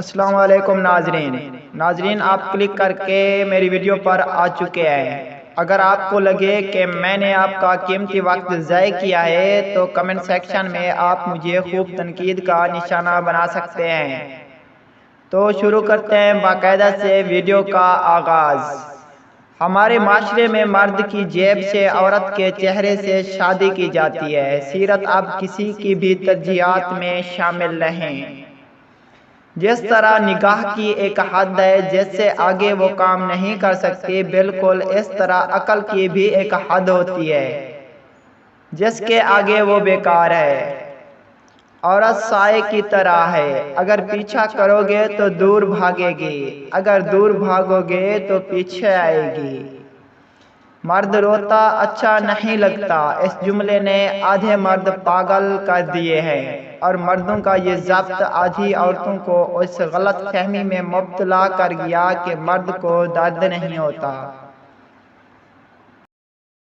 السلام علیکم ناظرین آپ کلک کر کے میری ویڈیو پر آ چکے ہیں۔ اگر آپ کو لگے کہ میں نے آپ کا قیمتی وقت ضائع کیا ہے تو کمنٹ سیکشن میں آپ مجھے خوب تنقید کا نشانہ بنا سکتے ہیں۔ تو شروع کرتے ہیں باقاعدہ سے ویڈیو کا آغاز۔ ہمارے معاشرے میں مرد کی جیب سے عورت کے چہرے سے شادی کی جاتی ہے۔ سیرت اب کسی کی بھی ترجیحات میں شامل نہیں۔ جس طرح نگاہ کی ایک حد ہے جس سے آگے وہ کام نہیں کر سکتی، بالکل اس طرح عقل کی بھی ایک حد ہوتی ہے جس کے آگے وہ بیکار ہے۔ عورت سائے کی طرح ہے، اگر پیچھا کرو گے تو دور بھاگے گی، اگر دور بھاگو گے تو پیچھے آئے گی۔ مرد روتا اچھا نہیں لگتا، اس جملے نے آدھے مرد پاگل کر دیے ہیں، اور مردوں کا یہ ضبط آدھی عورتوں کو اس غلط فہمی میں مبتلا کر گیا کہ مرد کو درد نہیں ہوتا۔